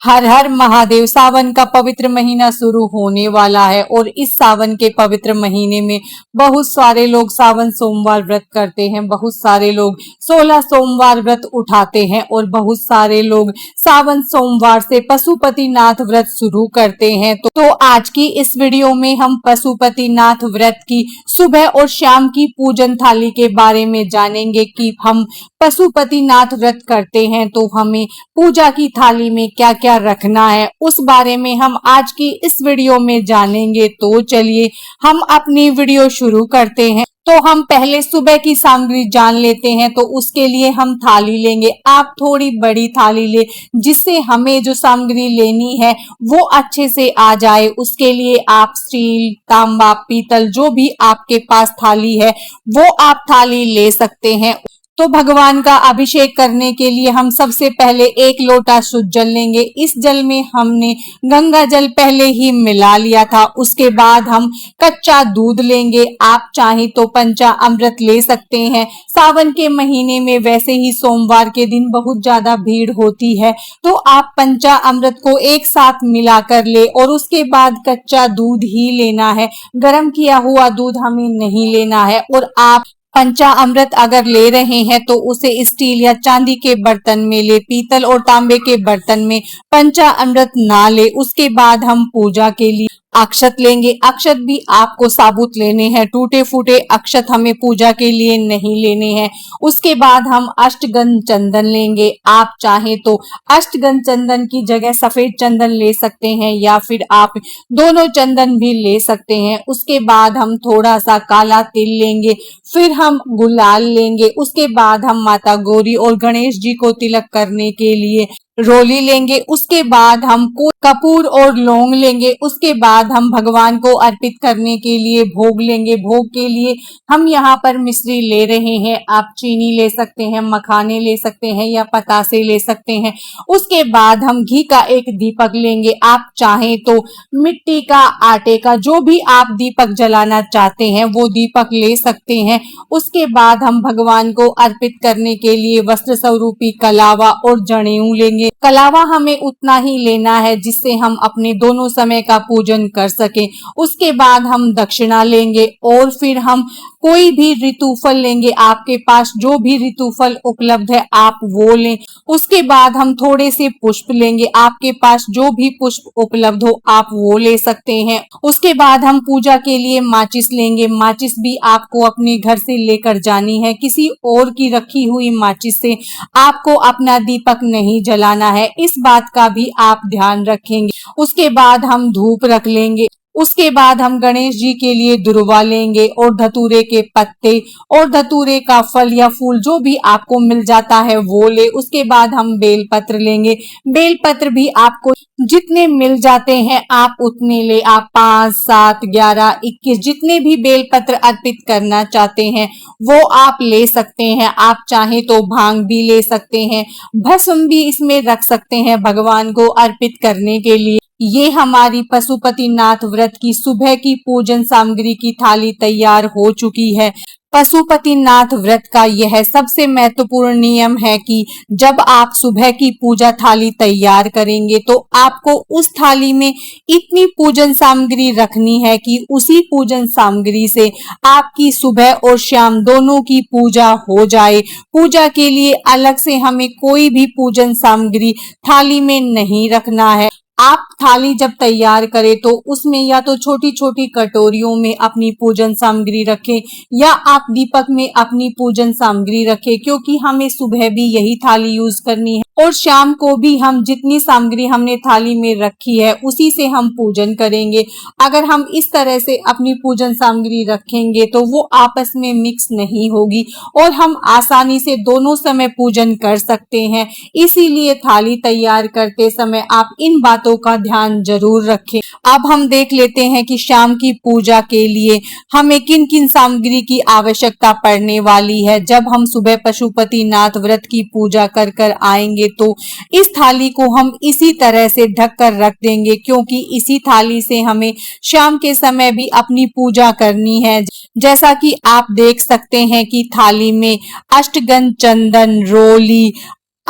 हर हर महादेव। सावन का पवित्र महीना शुरू होने वाला है और इस सावन के पवित्र महीने में बहुत सारे लोग सावन सोमवार व्रत करते हैं। बहुत सारे लोग 16 सोमवार व्रत उठाते हैं और बहुत सारे लोग सावन सोमवार से पशुपतिनाथ व्रत शुरू करते हैं। तो आज की इस वीडियो में हम पशुपतिनाथ व्रत की सुबह और शाम की पूजन थाली के बारे में जानेंगे कि हम पशुपतिनाथ व्रत करते हैं तो हमें पूजा की थाली में क्या क्या रखना है, उस बारे में हम आज की इस वीडियो में जानेंगे। तो चलिए हम अपनी वीडियो शुरू करते हैं। तो हम पहले सुबह की सामग्री जान लेते हैं। तो उसके लिए हम थाली लेंगे। आप थोड़ी बड़ी थाली ले जिससे हमें जो सामग्री लेनी है वो अच्छे से आ जाए। उसके लिए आप स्टील, तांबा, पीतल जो भी आपके पास थाली है वो आप थाली ले सकते हैं। तो भगवान का अभिषेक करने के लिए हम सबसे पहले 1 लोटा शुद्ध जल लेंगे। इस जल में हमने गंगा जल पहले ही मिला लिया था। उसके बाद हम कच्चा दूध लेंगे। आप चाहें तो पंचामृत ले सकते हैं। सावन के महीने में वैसे ही सोमवार के दिन बहुत ज्यादा भीड़ होती है तो आप पंचामृत को एक साथ मिलाकर ले और उसके बाद कच्चा दूध ही लेना है। गर्म किया हुआ दूध हमें नहीं लेना है। और आप पंचामृत अगर ले रहे हैं तो उसे स्टील या चांदी के बर्तन में ले, पीतल और तांबे के बर्तन में पंचामृत ना ले। उसके बाद हम पूजा के लिए अक्षत लेंगे। अक्षत भी आपको साबुत लेने हैं, टूटे फूटे अक्षत हमें पूजा के लिए नहीं लेने हैं। उसके बाद हम अष्टगंध चंदन लेंगे। आप चाहें तो अष्टगंध चंदन की जगह सफेद चंदन ले सकते हैं या फिर आप दोनों चंदन भी ले सकते हैं। उसके बाद हम थोड़ा सा काला तिल लेंगे, फिर हम गुलाल लेंगे। उसके बाद हम माता गौरी और गणेश जी को तिलक करने के लिए रोली लेंगे। उसके बाद हम कपूर और लौंग लेंगे। उसके बाद हम भगवान को अर्पित करने के लिए भोग लेंगे। भोग के लिए हम यहाँ पर मिश्री ले रहे हैं। आप चीनी ले सकते हैं, मखाने ले सकते हैं या पतासे ले सकते हैं। उसके बाद हम घी का एक दीपक लेंगे। आप चाहें तो मिट्टी का, आटे का, जो भी आप दीपक जलाना चाहते हैं वो दीपक ले सकते हैं। उसके बाद हम भगवान को अर्पित करने के लिए वस्त्र स्वरूपी कलावा और जनेऊ लेंगे। कलावा हमें उतना ही लेना है जिससे हम अपने दोनों समय का पूजन कर सकें। उसके बाद हम दक्षिणा लेंगे और फिर हम कोई भी ऋतुफल लेंगे। आपके पास जो भी ऋतुफल उपलब्ध है आप वो लें। उसके बाद हम थोड़े से पुष्प लेंगे। आपके पास जो भी पुष्प उपलब्ध हो आप वो ले सकते हैं। उसके बाद हम पूजा के लिए माचिस लेंगे। माचिस भी आपको अपने घर से लेकर जानी है। किसी और की रखी हुई माचिस से आपको अपना दीपक नहीं जलाना है, इस बात का भी आप ध्यान रखेंगे। उसके बाद हम धूप रख लेंगे। उसके बाद हम गणेश जी के लिए दुर्वा लेंगे और धतूरे के पत्ते और धतूरे का फल या फूल जो भी आपको मिल जाता है वो ले। उसके बाद हम बेलपत्र लेंगे। बेलपत्र भी आपको जितने मिल जाते हैं आप उतने ले। आप 5, 7, 11, 21 जितने भी बेलपत्र अर्पित करना चाहते हैं वो आप ले सकते हैं। आप चाहें तो भांग भी ले सकते हैं, भस्म भी इसमें रख सकते हैं भगवान को अर्पित करने के लिए। ये हमारी पशुपतिनाथ व्रत की सुबह की पूजन सामग्री की थाली तैयार हो चुकी है। पशुपतिनाथ व्रत का यह सबसे महत्वपूर्ण नियम है कि जब आप सुबह की पूजा थाली तैयार करेंगे तो आपको उस थाली में इतनी पूजन सामग्री रखनी है कि उसी पूजन सामग्री से आपकी सुबह और शाम दोनों की पूजा हो जाए। पूजा के लिए अलग से हमें कोई भी पूजन सामग्री थाली में नहीं रखना है। आप थाली जब तैयार करें तो उसमें या तो छोटी छोटी कटोरियों में अपनी पूजन सामग्री रखें या आप दीपक में अपनी पूजन सामग्री रखें, क्योंकि हमें सुबह भी यही थाली यूज करनी है और शाम को भी हम जितनी सामग्री हमने थाली में रखी है उसी से हम पूजन करेंगे। अगर हम इस तरह से अपनी पूजन सामग्री रखेंगे तो वो आपस में मिक्स नहीं होगी और हम आसानी से दोनों समय पूजन कर सकते हैं। इसीलिए थाली तैयार करते समय आप इन बातों का ध्यान जरूर रखें। अब हम देख लेते हैं कि शाम की पूजा के लिए हमें किन किन सामग्री की आवश्यकता पड़ने वाली है। जब हम सुबह पशुपतिनाथ व्रत की पूजा कर कर आएंगे तो इस थाली को हम इसी तरह से ढक कर रख देंगे, क्योंकि इसी थाली से हमें शाम के समय भी अपनी पूजा करनी है। जैसा कि आप देख सकते हैं कि थाली में अष्टगंध चंदन, रोली,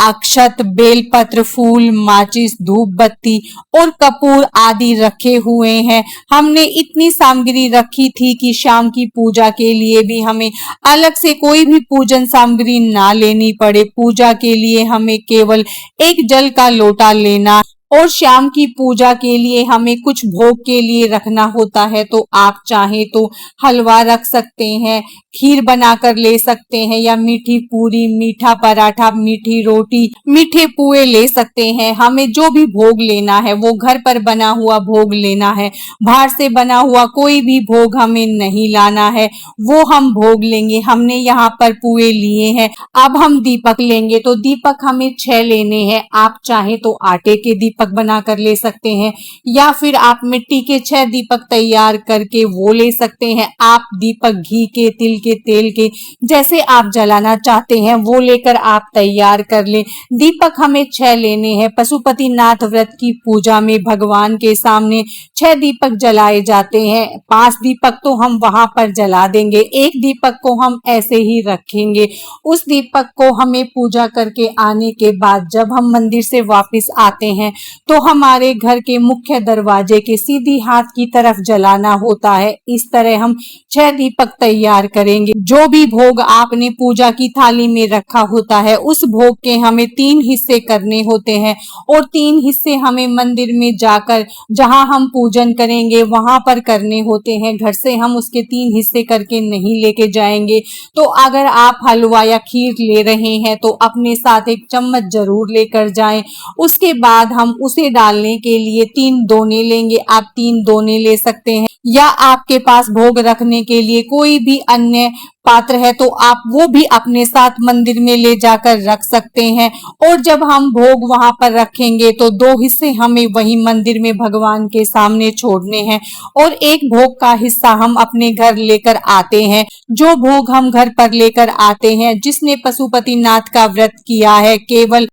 अक्षत, बेलपत्र, फूल, माचिस, धूप बत्ती और कपूर आदि रखे हुए हैं। हमने इतनी सामग्री रखी थी कि शाम की पूजा के लिए भी हमें अलग से कोई भी पूजन सामग्री ना लेनी पड़े। पूजा के लिए हमें केवल एक जल का लोटा लेना और शाम की पूजा के लिए हमें कुछ भोग के लिए रखना होता है। तो आप चाहें तो हलवा रख सकते हैं, खीर बनाकर ले सकते हैं या मीठी पूरी, मीठा पराठा, मीठी रोटी, मीठे पुए ले सकते हैं। हमें जो भी भोग लेना है वो घर पर बना हुआ भोग लेना है। बाहर से बना हुआ कोई भी भोग हमें नहीं लाना है, वो हम भोग लेंगे। हमने यहाँ पर पुए लिए हैं। अब हम दीपक लेंगे, तो दीपक हमें 6 लेने हैं। आप चाहे तो आटे के दीपक बनाकर ले सकते हैं या फिर आप मिट्टी के 6 दीपक तैयार करके वो ले सकते हैं। आप दीपक घी के, तिल के, तेल के, जैसे आप जलाना चाहते हैं वो लेकर आप तैयार कर लें। दीपक हमें 6 लेने हैं। पशुपतिनाथ व्रत की पूजा में भगवान के सामने 6 दीपक जलाए जाते हैं। 5 दीपक तो हम वहां पर जला देंगे, एक दीपक को हम ऐसे ही रखेंगे। उस दीपक को हमें पूजा करके आने के बाद जब हम मंदिर से वापस आते हैं तो हमारे घर के मुख्य दरवाजे के सीधी हाथ की तरफ जलाना होता है। इस तरह हम 6 दीपक तैयार करेंगे। जो भी भोग आपने पूजा की थाली में रखा होता है उस भोग के हमें 3 हिस्से करने होते हैं और 3 हिस्से हमें मंदिर में जाकर जहां हम पूजन करेंगे वहां पर करने होते हैं। घर से हम उसके 3 हिस्से करके नहीं लेके जाएंगे। तो अगर आप हलवा या खीर ले रहे हैं तो अपने साथ एक चम्मच जरूर लेकर जाएं। उसके बाद हम उसे डालने के लिए 3 दोने लेंगे। आप 3 दोने ले सकते हैं या आपके पास भोग रखने के लिए कोई भी अन्य पात्र है तो आप वो भी अपने साथ मंदिर में ले जाकर रख सकते हैं। और जब हम भोग वहां पर रखेंगे तो 2 हिस्से हमें वही मंदिर में भगवान के सामने छोड़ने हैं और एक भोग का हिस्सा हम अपने घर लेकर आते हैं। जो भोग हम घर पर लेकर आते हैं, जिसने पशुपतिनाथ का व्रत किया है, केवल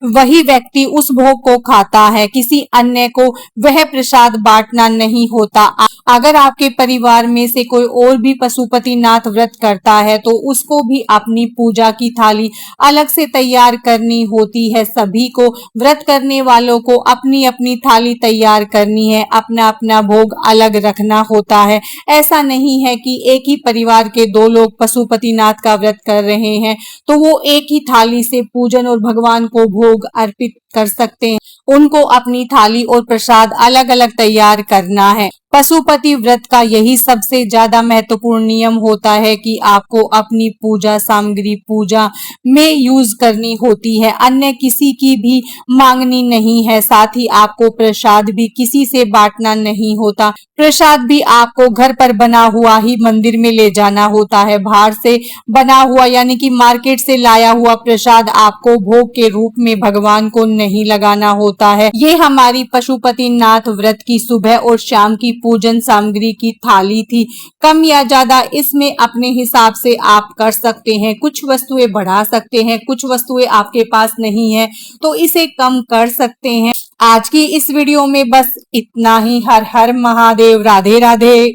वही व्यक्ति उस भोग को खाता है, किसी अन्य को वह प्रसाद बांटना नहीं होता। अगर आपके परिवार में से कोई और भी पशुपतिनाथ व्रत करता है तो उसको भी अपनी पूजा की थाली अलग से तैयार करनी होती है। सभी को, व्रत करने वालों को अपनी अपनी थाली तैयार करनी है, अपना अपना भोग अलग रखना होता है। ऐसा नहीं है कि एक ही परिवार के 2 लोग पशुपतिनाथ का व्रत कर रहे हैं तो वो एक ही थाली से पूजन और भगवान को भोग अर्पित कर सकते हैं। उनको अपनी थाली और प्रसाद अलग अलग तैयार करना है। पशुपति व्रत का यही सबसे ज्यादा महत्वपूर्ण नियम होता है कि आपको अपनी पूजा सामग्री पूजा में यूज करनी होती है, अन्य किसी की भी मांगनी नहीं है। साथ ही आपको प्रसाद भी किसी से बांटना नहीं होता। प्रसाद भी आपको घर पर बना हुआ ही मंदिर में ले जाना होता है। बाहर से बना हुआ यानी कि मार्केट से लाया हुआ प्रसाद आपको भोग के रूप में भगवान को नहीं लगाना होता है। ये हमारी पशुपतिनाथ व्रत की सुबह और शाम की पूजन सामग्री की थाली थी। कम या ज्यादा इसमें अपने हिसाब से आप कर सकते हैं। कुछ वस्तुएं बढ़ा सकते हैं, कुछ वस्तुएं आपके पास नहीं है तो इसे कम कर सकते हैं। आज की इस वीडियो में बस इतना ही। हर हर महादेव, राधे राधे।